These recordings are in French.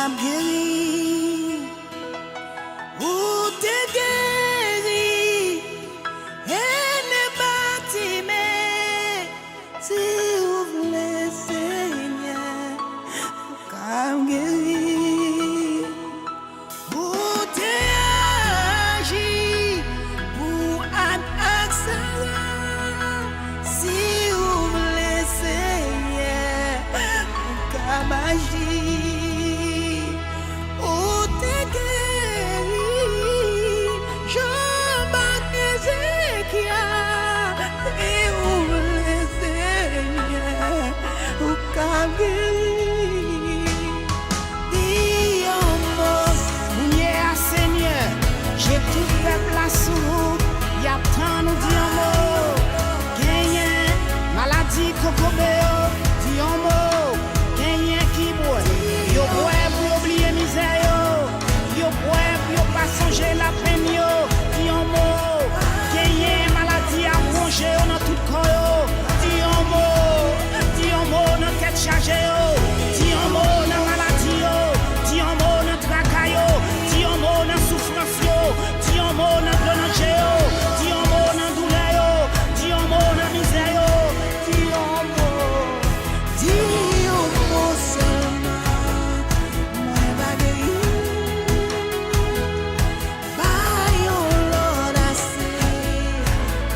guéri, ou t'es guéri, et ne bâtime, si vous voulez Seigneur, comme guéri, ou t'es agi, pour un accent, si vous voulez Seigneur, comme agir. J'ai tout peuple à sous, y a tant nous dit un mot, gagné, maladie cocobéo, dit un mot, gagné qui boit, yo boit pour oublier misère, yo boit pour pas songer la peine, yo, dit un mot, gagné, maladie à manger dans tout corps, dit un mot, dans tête chargée, dit un mot, dans maladie, dit un mot, dans tracas, dit un mot, dans souffrance, dis un mot dans le dis un mot dans douleur, dis un mot dans misère, dis un mot seulement, moi va guérir, by your Lord I say,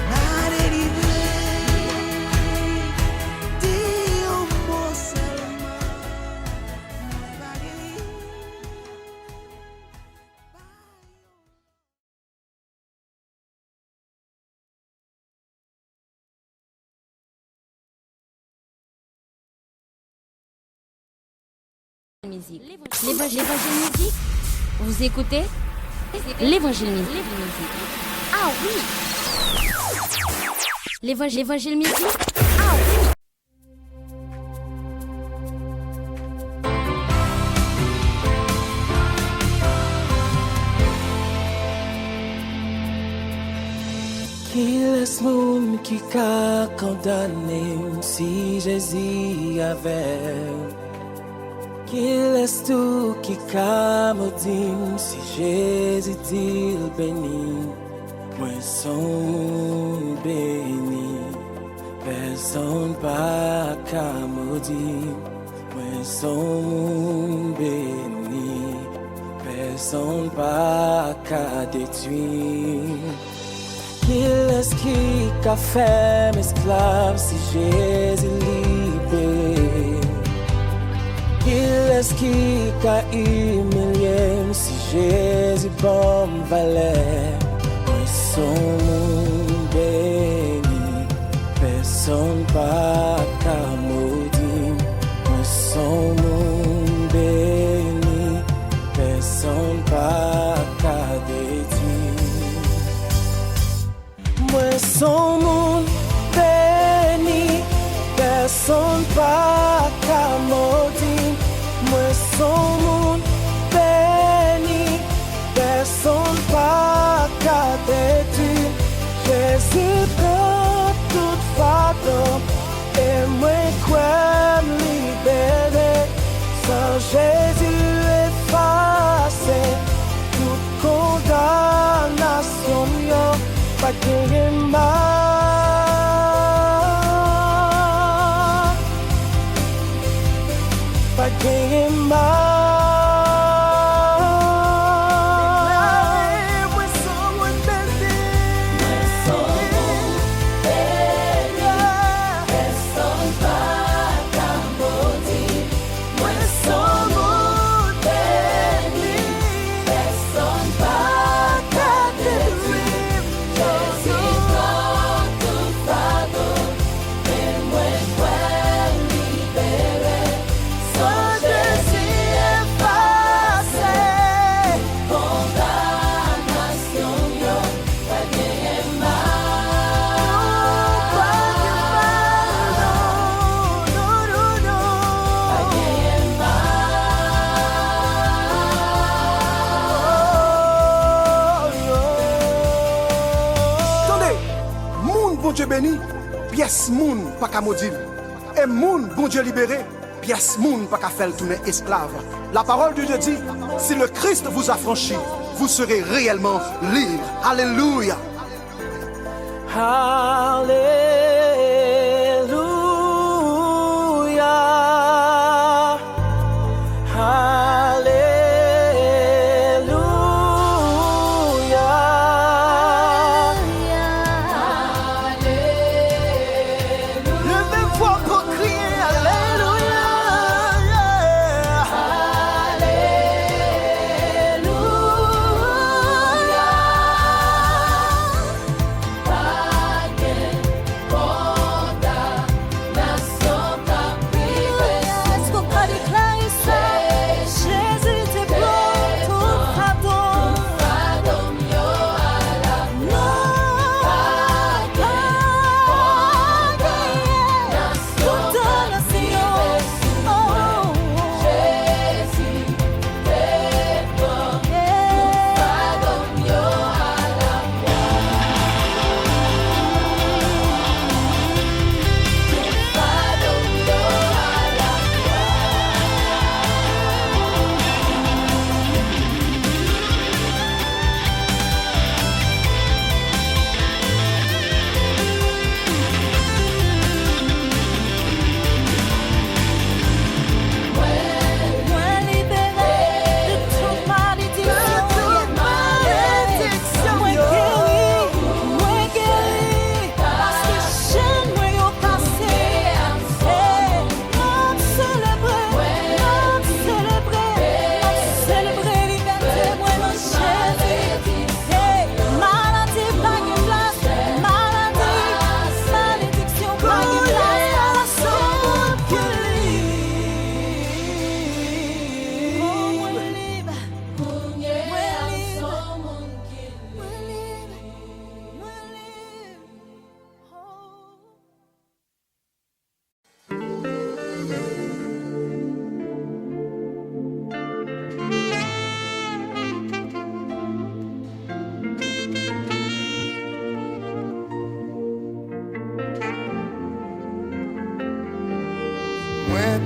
m'a délivré, dis un mot seulement, moi va guérir. Musique. L'évangile musique. Vous écoutez l'évangile musique. Ah oui. L'évangile musique. Ah oui. Qui laisse moun qui ka condamné si Jésus avait. Qui laisse tout qui ka maudit si Jésus dit béni. Moi son béni, personne pas ka maudit. Moi son béni, personne pas ka détruit. Qui laisse qui ka fait esclave si Jésus libéré. Qui laisse qui ka humilié si Jésus bon valet. Moi son béni, personne pas ka maudit. Moi son béni, personne pas ka détruit. Moi son béni, personne pas ka maudit. Moi son béni, personne pas ka détruit. Jésus prend toute fardeau et moi quoi me libérer. Sans Jésus effacé toute condamnation, pas qu'il mal. Pas qu'il mal. Béni, pièce moun pas qu'à maudire. Et moun bon Dieu libéré, pièce moun pas qu'à faire tourner esclave. La parole de Dieu dit, si le Christ vous a franchi, vous serez réellement libre. Alléluia. Alléluia.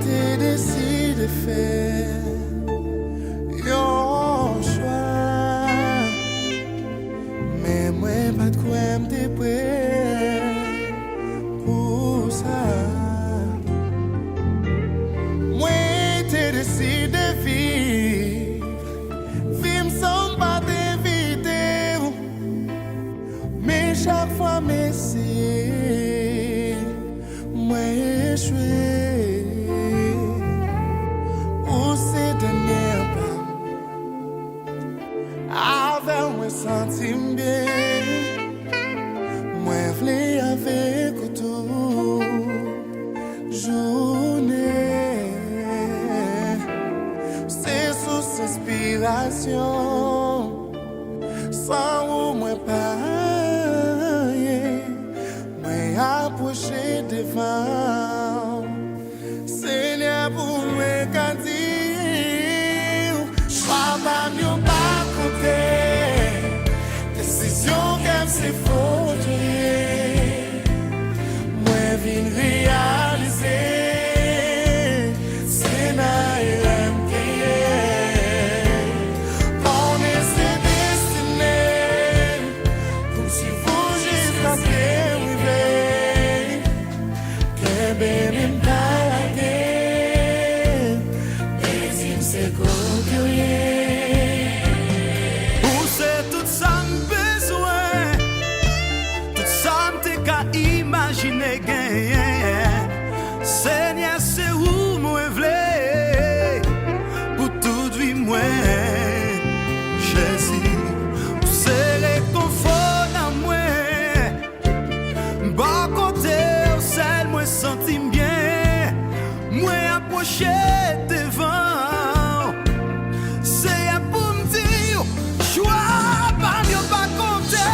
T'es décidé de faire un choix, mais moi pas de quoi m'te prêt pour ça. Moi t'es décidé de vivre sans pas t'inviter, mais chaque fois m'essayer, moi échoué. Sentim bien, moi v'lais avec tout journée. C'est sous inspiration, sans ou moi pas, moi approcher devant. Seigneur pour moi qu'à dire, sois pas mieux pas côté. C'est faux, moi vin réaliser, c'est ma on est ses destinées, comme si vous jusqu'à ce que bébé m'parler, mais il s'est coquillé. Où c'est tout ça imaginer gagner. Seigneur, c'est où moi v'lais pour tout vie moi. Jésus, c'est le confort dans moi. Bon côté, celle moi senti bien. Moi approcher devant. C'est pour me dire, choix pas mieux pas compter.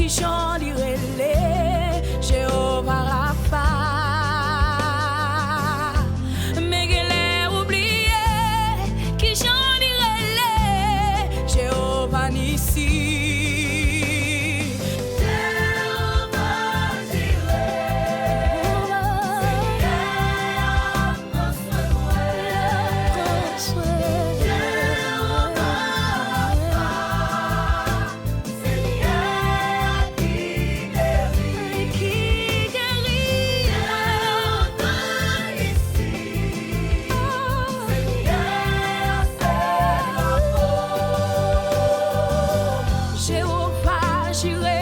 qui chante irélé, Jéhovah Rapha. Mais qu'elle est oubliée, qui chante irélé, Jéhovah Nissi. Jéhovah, j'irai.